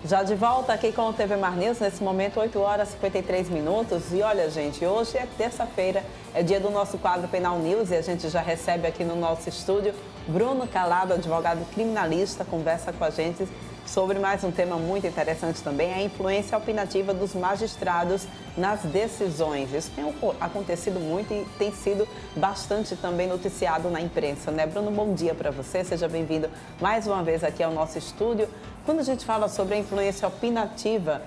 Já de volta aqui com o TV Mar News, nesse momento 8 horas e 53 minutos. E olha, gente, hoje é terça-feira, é dia do nosso quadro Penal News e a gente já recebe aqui no nosso estúdio Bruno Calado, advogado criminalista, conversa com a gente sobre mais um tema muito interessante também, a influência opinativa dos magistrados nas decisões. Isso tem acontecido muito e tem sido bastante também noticiado na imprensa, né? Bruno, bom dia para você, seja bem-vindo mais uma vez aqui ao nosso estúdio. Quando a gente fala sobre a influência opinativa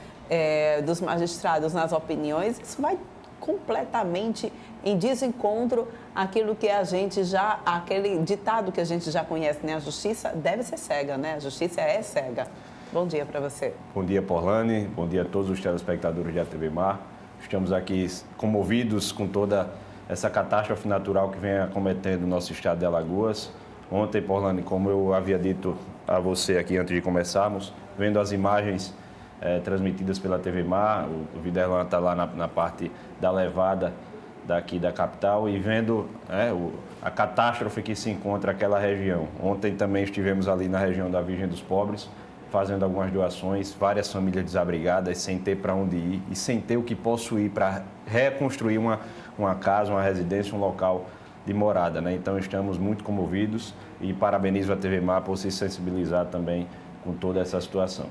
dos magistrados nas opiniões, isso vai completamente em desencontro àquilo que a gente já, aquele ditado que a gente já conhece, né? A justiça deve ser cega, né? A justiça é cega. Bom dia para você. Bom dia, Porlane. Bom dia a todos os telespectadores da TV Mar. Estamos aqui comovidos com toda essa catástrofe natural que vem acometendo o nosso estado de Alagoas. Ontem, Porlane, como eu havia dito a você aqui antes de começarmos, vendo as imagens transmitidas pela TV Mar, o Viderlan está lá na parte da levada daqui da capital e vendo a catástrofe que se encontra aquela região. Ontem também estivemos ali na região da Virgem dos Pobres, fazendo algumas doações, várias famílias desabrigadas, sem ter para onde ir e sem ter o que possuir para reconstruir uma casa, uma residência, um local de morada, né? Então estamos muito comovidos e parabenizo a TV Mar por se sensibilizar também com toda essa situação.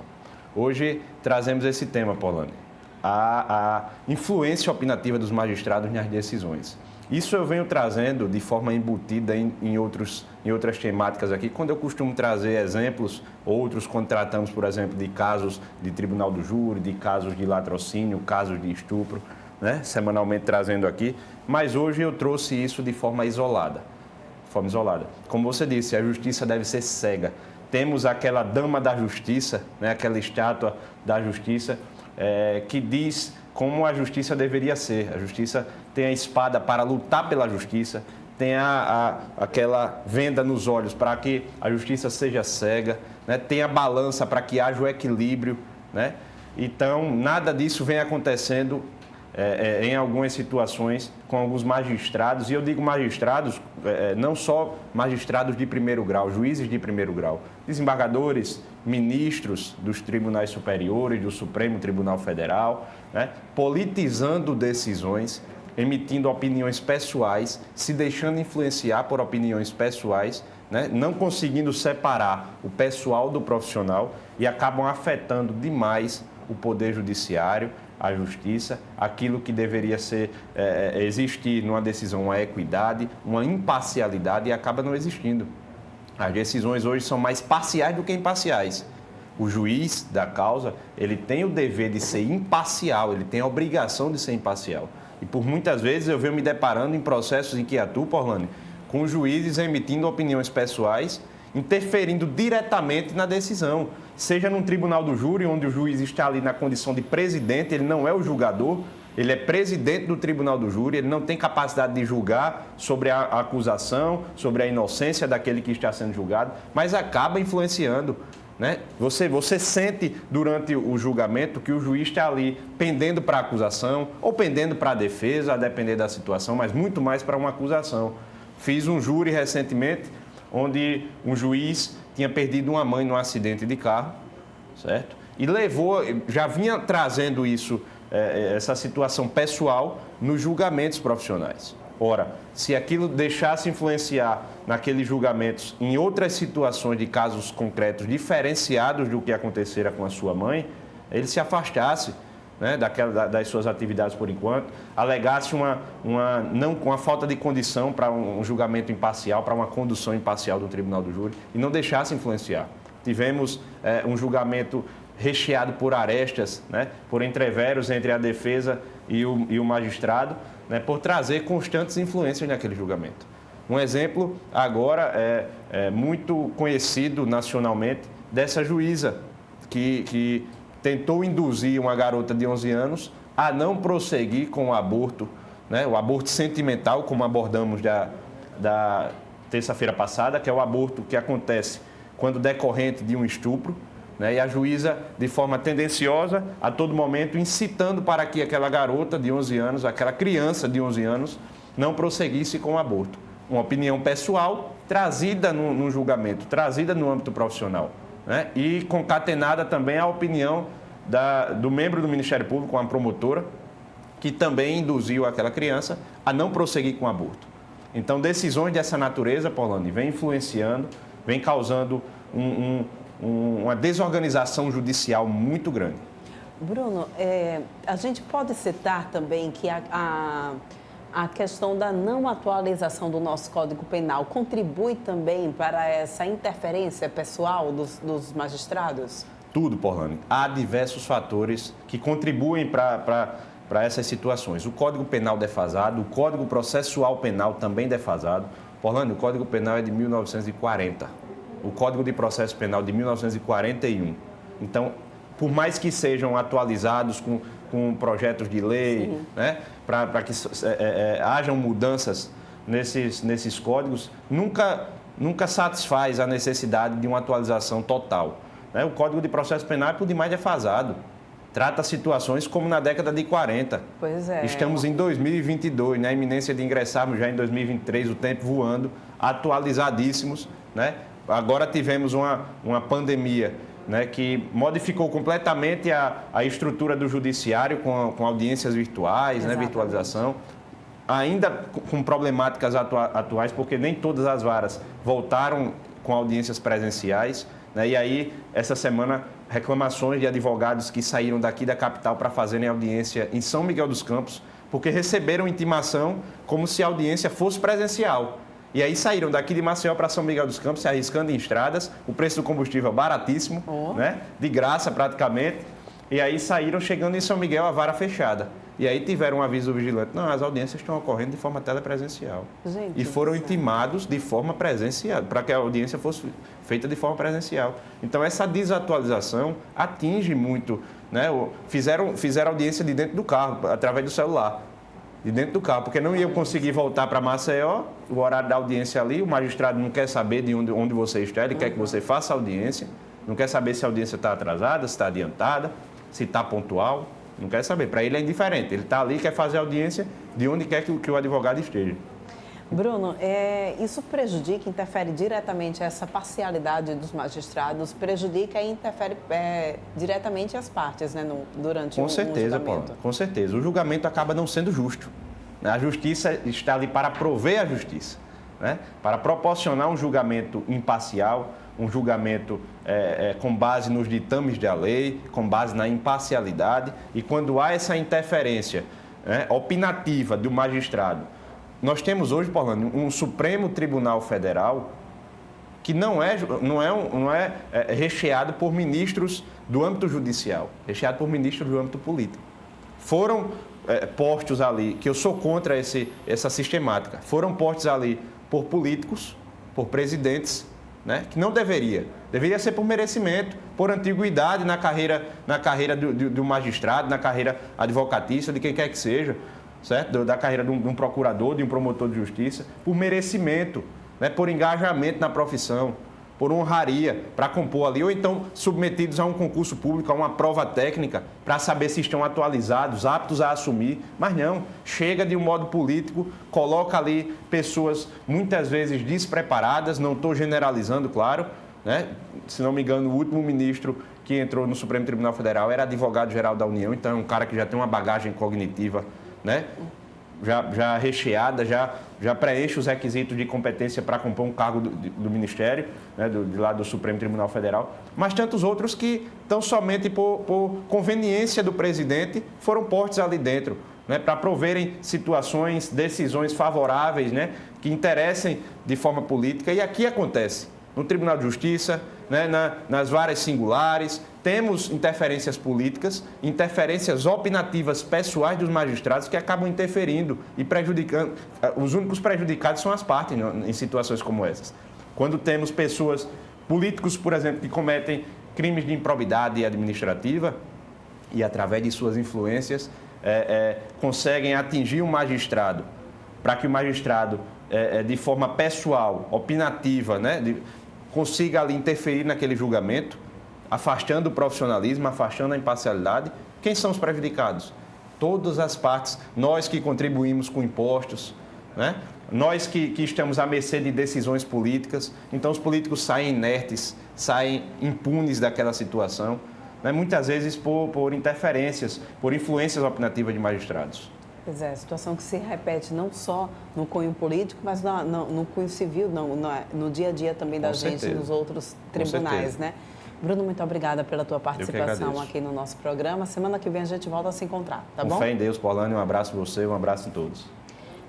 Hoje trazemos esse tema, Porlane, a influência opinativa dos magistrados nas decisões. Isso eu venho trazendo de forma embutida em outras temáticas aqui, quando eu costumo trazer exemplos, outros quando tratamos, por exemplo, de casos de tribunal do júri, de casos de latrocínio, casos de estupro, né? Semanalmente trazendo aqui, mas hoje eu trouxe isso de forma isolada. Como você disse, a justiça deve ser cega. Temos aquela dama da justiça, né? Aquela estátua da justiça que diz como a justiça deveria ser. A justiça tem a espada para lutar pela justiça, tem aquela venda nos olhos para que a justiça seja cega, né? Tem a balança para que haja o equilíbrio, né? Então, nada disso vem acontecendo em algumas situações com alguns magistrados, e eu digo magistrados, não só magistrados de primeiro grau, juízes de primeiro grau, desembargadores, ministros dos tribunais superiores, do Supremo Tribunal Federal, né, politizando decisões, emitindo opiniões pessoais, se deixando influenciar por opiniões pessoais, né, não conseguindo separar o pessoal do profissional e acabam afetando demais o Poder Judiciário, a justiça, aquilo que deveria existir numa decisão, uma equidade, uma imparcialidade, e acaba não existindo. As decisões hoje são mais parciais do que imparciais. O juiz da causa, ele tem o dever de ser imparcial, ele tem a obrigação de ser imparcial. E por muitas vezes eu venho me deparando em processos em que atuo, Porlane, com juízes emitindo opiniões pessoais, interferindo diretamente na decisão, seja num tribunal do júri, onde o juiz está ali na condição de presidente, ele não é o julgador, ele é presidente do tribunal do júri, ele não tem capacidade de julgar sobre a acusação, sobre a inocência daquele que está sendo julgado, mas acaba influenciando, né? Você sente durante o julgamento que o juiz está ali pendendo para a acusação ou pendendo para a defesa, a depender da situação, mas muito mais para uma acusação. Fiz um júri recentemente, onde um juiz tinha perdido uma mãe num acidente de carro, certo? E já vinha trazendo isso, essa situação pessoal nos julgamentos profissionais. Ora, se aquilo deixasse influenciar naqueles julgamentos em outras situações de casos concretos diferenciados do que acontecera com a sua mãe, ele se afastasse, né, das suas atividades por enquanto, alegasse uma falta de condição para um julgamento imparcial, para uma condução imparcial do tribunal do júri e não deixasse influenciar. Tivemos um julgamento recheado por arestas, né, por entreveros entre a defesa e o magistrado, né, por trazer constantes influências naquele julgamento. Um exemplo agora é muito conhecido nacionalmente dessa juíza que tentou induzir uma garota de 11 anos a não prosseguir com o aborto, né? O aborto sentimental, como abordamos da terça-feira passada, que é o aborto que acontece quando decorrente de um estupro, né? E a juíza, de forma tendenciosa, a todo momento, incitando para que aquela garota de 11 anos, aquela criança de 11 anos, não prosseguisse com o aborto. Uma opinião pessoal trazida num julgamento, trazida no âmbito profissional. né? E concatenada também a opinião do membro do Ministério Público, uma promotora, que também induziu aquela criança a não prosseguir com o aborto. Então, decisões dessa natureza, Paulane, vem influenciando, vem causando uma desorganização judicial muito grande. Bruno, a gente pode citar também que a questão da não atualização do nosso Código Penal contribui também para essa interferência pessoal dos magistrados? Tudo, Paulane. Há diversos fatores que contribuem para essas situações. O Código Penal defasado, o Código Processual Penal também defasado. Paulane, o Código Penal é de 1940. O Código de Processo Penal de 1941. Então, por mais que sejam atualizados com projetos de lei, né, para que hajam mudanças nesses códigos, nunca satisfaz a necessidade de uma atualização total. Né? O Código de Processo Penal é por demais defasado. Trata situações como na década de 40. Pois é. Estamos em 2022, na iminência de ingressarmos já em 2023, o tempo voando, atualizadíssimos, né? Agora tivemos uma pandemia, né, que modificou completamente a estrutura do judiciário com audiências virtuais, né, virtualização, ainda com problemáticas atuais, porque nem todas as varas voltaram com audiências presenciais, né, e aí, essa semana, reclamações de advogados que saíram daqui da capital para fazerem audiência em São Miguel dos Campos, porque receberam intimação como se a audiência fosse presencial. E aí saíram daqui de Maceió para São Miguel dos Campos, se arriscando em estradas, o preço do combustível baratíssimo, né? De graça praticamente. E aí saíram chegando em São Miguel, a vara fechada. E aí tiveram um aviso do vigilante, não, as audiências estão ocorrendo de forma telepresencial. Gente, e foram intimados de forma presencial, para que a audiência fosse feita de forma presencial. Então essa desatualização atinge muito, né? Fizeram audiência de dentro do carro, através do celular. De dentro do carro, porque não iam conseguir voltar para Maceió, o horário da audiência ali, o magistrado não quer saber de onde você está, ele quer que você faça a audiência, não quer saber se a audiência está atrasada, se está adiantada, se está pontual, não quer saber. Para ele é indiferente, ele está ali, quer fazer a audiência de onde quer que o advogado esteja. Bruno, isso prejudica, interfere diretamente essa parcialidade dos magistrados, prejudica e interfere diretamente as partes, né, durante o julgamento. Com certeza, Paulo, com certeza. O julgamento acaba não sendo justo. A justiça está ali para prover a justiça, né? Para proporcionar um julgamento imparcial, um julgamento com base nos ditames da lei, com base na imparcialidade. E quando há essa interferência, né, opinativa do magistrado, nós temos hoje, Paulane, um Supremo Tribunal Federal que não é recheado por ministros do âmbito judicial, recheado por ministros do âmbito político. Foram postos ali, que eu sou contra essa sistemática, foram postos ali por políticos, por presidentes, né, que não deveria ser por merecimento, por antiguidade na carreira do magistrado, na carreira advocatista, de quem quer que seja. Certo? Da carreira de um procurador, de um promotor de justiça, por merecimento, né? Por engajamento na profissão, por honraria, para compor ali, ou então submetidos a um concurso público, a uma prova técnica, para saber se estão atualizados, aptos a assumir. Mas não, chega de um modo político, coloca ali pessoas muitas vezes despreparadas, não estou generalizando, claro, né? Se não me engano, o último ministro que entrou no Supremo Tribunal Federal era advogado-geral da União, então é um cara que já tem uma bagagem cognitiva, né, já recheada, já preenche os requisitos de competência para compor um cargo do Ministério, né, de lá do Supremo Tribunal Federal, mas tantos outros que estão somente por conveniência do presidente foram postos ali dentro, né, para proverem situações, decisões favoráveis, né, que interessem de forma política. E aqui acontece, no Tribunal de Justiça, né, nas varas singulares, temos interferências políticas, interferências opinativas pessoais dos magistrados que acabam interferindo e prejudicando. Os únicos prejudicados são as partes, né, em situações como essas. Quando temos políticos, por exemplo, que cometem crimes de improbidade administrativa e, através de suas influências, conseguem atingir o magistrado, para que o magistrado, de forma pessoal, opinativa, né, consiga ali interferir naquele julgamento, afastando o profissionalismo, afastando a imparcialidade. Quem são os prejudicados? Todas as partes, nós que contribuímos com impostos, né? Nós que estamos à mercê de decisões políticas, então os políticos saem inertes, saem impunes daquela situação, né? Muitas vezes por interferências, por influências opinativas de magistrados. Pois é, situação que se repete não só no cunho político, mas no cunho civil, no dia a dia também da gente, nos outros tribunais, né? Bruno, muito obrigada pela tua participação aqui no nosso programa. Semana que vem a gente volta a se encontrar, tá bom? Com fé em Deus, Paulane, um abraço a você, um abraço a todos.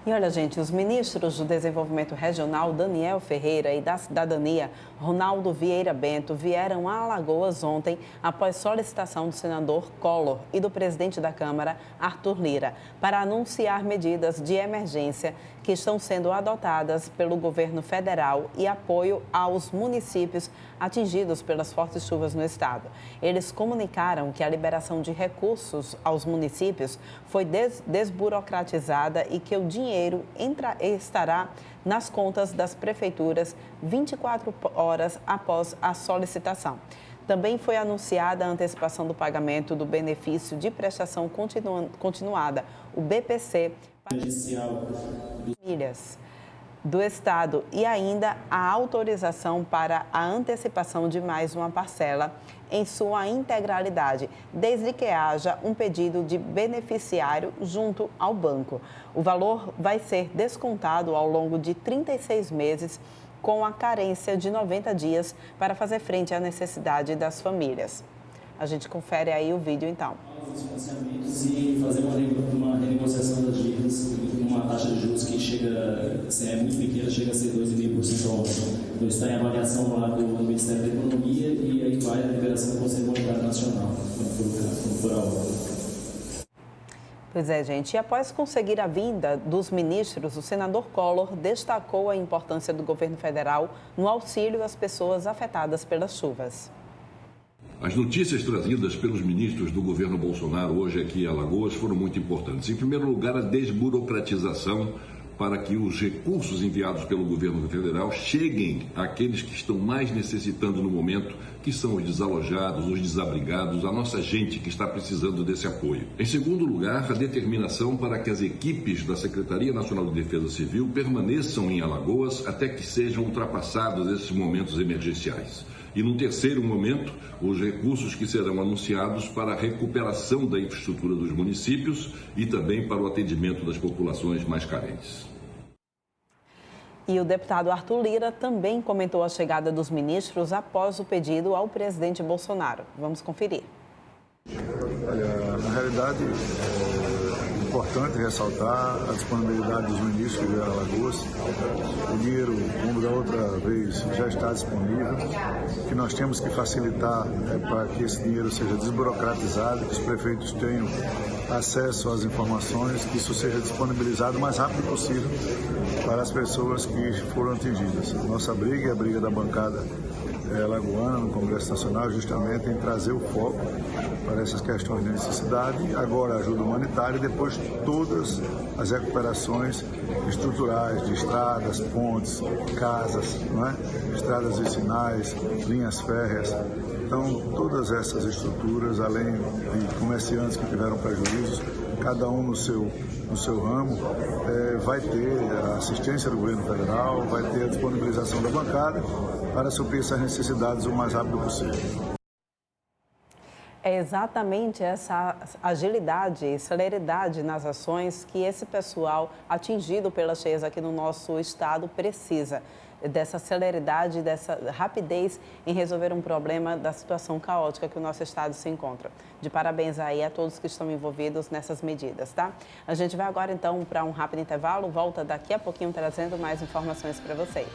E olha, gente, os ministros do Desenvolvimento Regional, Daniel Ferreira, e da Cidadania, Ronaldo Vieira Bento, vieram a Alagoas ontem após solicitação do senador Collor e do presidente da Câmara, Arthur Lira, para anunciar medidas de emergência que estão sendo adotadas pelo governo federal e apoio aos municípios atingidos pelas fortes chuvas no estado. Eles comunicaram que a liberação de recursos aos municípios foi desburocratizada e que o dinheiro estará nas contas das prefeituras 24 horas após a solicitação. Também foi anunciada a antecipação do pagamento do benefício de prestação continuada, o BPC, para famílias do Estado e ainda a autorização para a antecipação de mais uma parcela em sua integralidade, desde que haja um pedido de beneficiário junto ao banco. O valor vai ser descontado ao longo de 36 meses, com a carência de 90 dias para fazer frente à necessidade das famílias. A gente confere aí o vídeo, então. Os financiamentos e fazer uma renegociação das dívidas com uma taxa de juros que é muito pequena, chega a ser 2,5% ao ano. Então, está em avaliação lá do Ministério da Economia e aí vai a liberação do Conselho Monetário Nacional, quando for a hora. Pois é, gente. E após conseguir a vinda dos ministros, o senador Collor destacou a importância do governo federal no auxílio às pessoas afetadas pelas chuvas. As notícias trazidas pelos ministros do governo Bolsonaro hoje aqui em Alagoas foram muito importantes. Em primeiro lugar, a desburocratização para que os recursos enviados pelo governo federal cheguem àqueles que estão mais necessitando no momento, que são os desalojados, os desabrigados, a nossa gente que está precisando desse apoio. Em segundo lugar, a determinação para que as equipes da Secretaria Nacional de Defesa Civil permaneçam em Alagoas até que sejam ultrapassados esses momentos emergenciais. E, no terceiro momento, os recursos que serão anunciados para a recuperação da infraestrutura dos municípios e também para o atendimento das populações mais carentes. E o deputado Arthur Lira também comentou a chegada dos ministros após o pedido ao presidente Bolsonaro. Vamos conferir. Olha, na realidade, é importante ressaltar a disponibilidade dos ministros que vieram a Alagoas. O dinheiro, como da outra vez, já está disponível. O que nós temos que facilitar para que esse dinheiro seja desburocratizado, que os prefeitos tenham acesso às informações, que isso seja disponibilizado o mais rápido possível para as pessoas que foram atingidas. Nossa briga e a briga da bancada alagoana no Congresso Nacional justamente em trazer o foco para essas questões de necessidade, agora ajuda humanitária e depois todas as recuperações estruturais de estradas, pontes, casas, não é? Estradas vicinais, linhas férreas. Então, todas essas estruturas, além de comerciantes que tiveram prejuízos, cada um no seu ramo, vai ter a assistência do governo federal, vai ter a disponibilização da bancada para suprir essas necessidades o mais rápido possível. É exatamente essa agilidade e celeridade nas ações que esse pessoal atingido pelas cheias aqui no nosso estado precisa. Dessa celeridade, dessa rapidez em resolver um problema da situação caótica que o nosso estado se encontra. De parabéns aí a todos que estão envolvidos nessas medidas, tá? A gente vai agora então para um rápido intervalo, volta daqui a pouquinho trazendo mais informações para vocês.